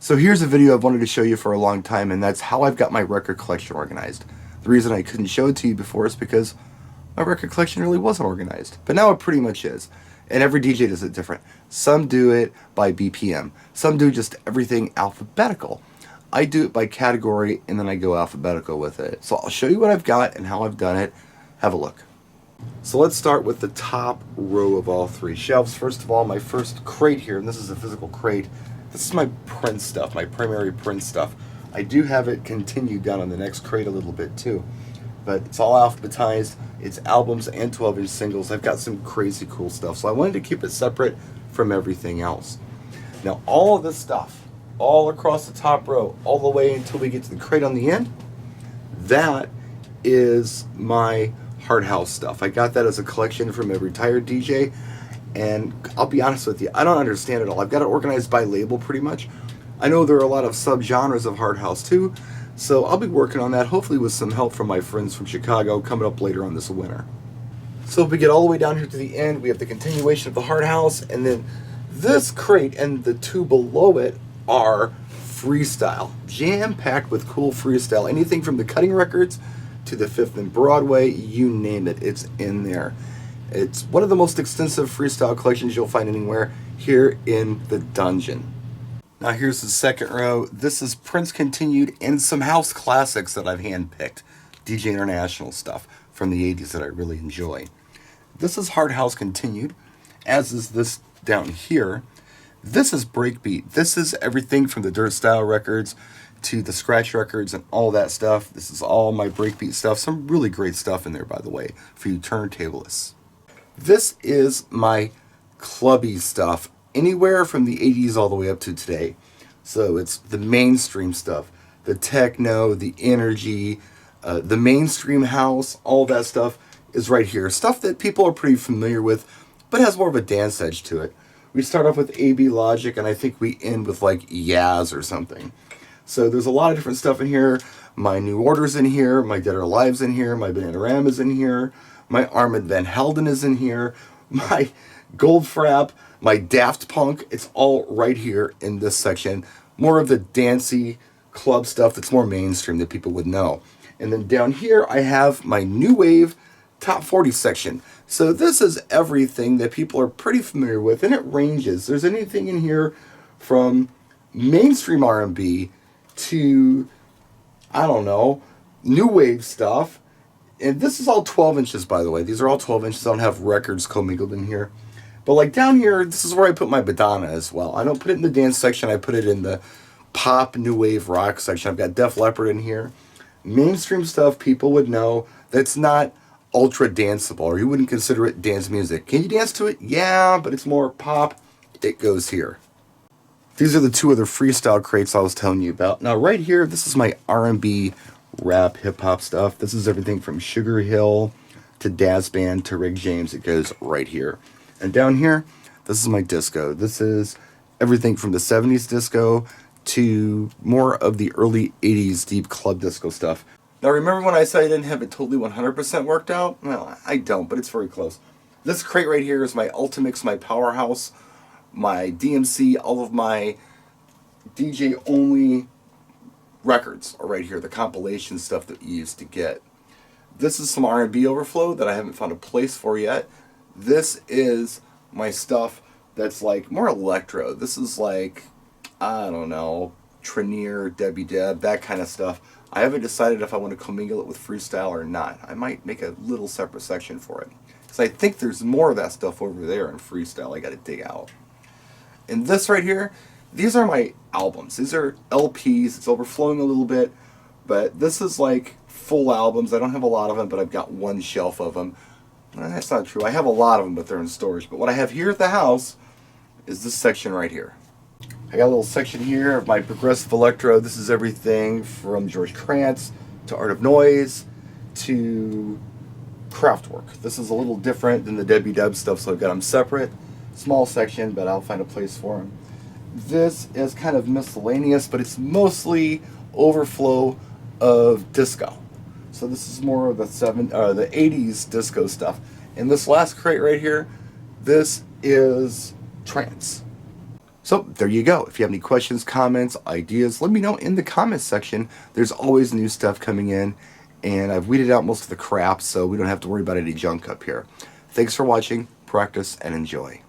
So here's a video I've wanted to show you for a long time, and that's how I've got my record collection organized. The reason I couldn't show it to you before is because my record collection really wasn't organized. But now it pretty much is. And every DJ does it different. Some do it by BPM. Some do just everything alphabetical. I do it by category, and then I go alphabetical with it. So I'll show you what I've got and how I've done it. Have a look. So let's start with the top row of all three shelves. First of all, my first crate here, and this is a physical crate. This is my print stuff, my primary print stuff. I do have it continued down on the next crate a little bit too, but it's all alphabetized. It's albums and 12-inch singles. I've got some crazy cool stuff, so I wanted to keep it separate from everything else. Now all of this stuff, all across the top row, all the way until we get to the crate on the end, that is my hard house stuff. I got that as a collection from a retired DJ. And I'll be honest with you, I don't understand it all. I've got it organized by label pretty much. I know there are a lot of subgenres of hard house too, so I'll be working on that, hopefully with some help from my friends from Chicago coming up later on this winter. So if we get all the way down here to the end, we have the continuation of the hard house, and then this crate and the two below it are freestyle, jam-packed with cool freestyle. Anything from the Cutting Records to the Fifth and Broadway, you name it, it's in there. It's one of the most extensive freestyle collections you'll find anywhere here in the dungeon. Now here's the second row. This is Prince Continued and some house classics that I've handpicked. DJ International stuff from the 80s that I really enjoy. This is Hard House Continued, as is this down here. This is Breakbeat. This is everything from the Dirt Style records to the scratch records and all that stuff. This is all my breakbeat stuff. Some really great stuff in there, by the way, for you turntablists. This is my clubby stuff, anywhere from the 80s all the way up to today. So it's the mainstream stuff, the techno, the energy, the mainstream house, all that stuff is right here. Stuff that people are pretty familiar with, but has more of a dance edge to it. We start off with AB Logic, and I think we end with like Yaz or something. So there's a lot of different stuff in here. My New Order's in here, my Dead or Alive's in here, my Bananarama's in here. My Armand Van Helden is in here. My Goldfrapp, my Daft Punk, it's all right here in this section. More of the dancey club stuff that's more mainstream that people would know. And then down here I have my New Wave Top 40 section. So this is everything that people are pretty familiar with, and it ranges. There's anything in here from mainstream R&B to, I don't know, new wave stuff. And this is all 12 inches, by the way. These are all 12 inches. I don't have records commingled in here. But like down here, this is where I put my Badana as well. I don't put it in the dance section. I put it in the pop, new wave, rock section. I've got Def Leppard in here. Mainstream stuff people would know that's not ultra danceable, or you wouldn't consider it dance music. Can you dance to it? Yeah, but it's more pop. It goes here. These are the two other freestyle crates I was telling you about. Now right here, this is my R&B rap hip-hop stuff. This is everything from Sugar Hill to Daz Band to Rick James. It goes right here. And down here, this is my disco. This is everything from the 70s disco to more of the early 80s deep club disco stuff. Now remember when I said I didn't have it totally 100% worked out? Well, I don't, but it's very close. This crate right here is my Ultimix, my Powerhouse, my DMC, all of my DJ only records are right here, the compilation stuff that you used to get. This is some R&B overflow that I haven't found a place for yet. This is my stuff that's like more electro. This is like, I don't know, Trenier, Debbie Deb, that kind of stuff. I haven't decided if I want to commingle it with freestyle or not. I might make a little separate section for it, because I think there's more of that stuff over there in freestyle I got to dig out. And this right here, these are my albums. These are LPs. It's overflowing a little bit, but this is like full albums. I don't have a lot of them, but I've got one shelf of them. That's not true. I have a lot of them, but they're in storage. But what I have here at the house is this section right here. I got a little section here of my progressive electro. This is everything from George Kranz to Art of Noise to Kraftwerk. This is a little different than the Debbie Deb stuff, so I've got them separate. Small section, but I'll find a place for them. This is kind of miscellaneous, but it's mostly overflow of disco. So this is more of the 80s disco stuff. And this last crate right here, this is trance. So there you go. If you have any questions, comments, ideas, let me know in the comments section. There's always new stuff coming in, and I've weeded out most of the crap, so we don't have to worry about any junk up here. Thanks for watching, practice, and enjoy.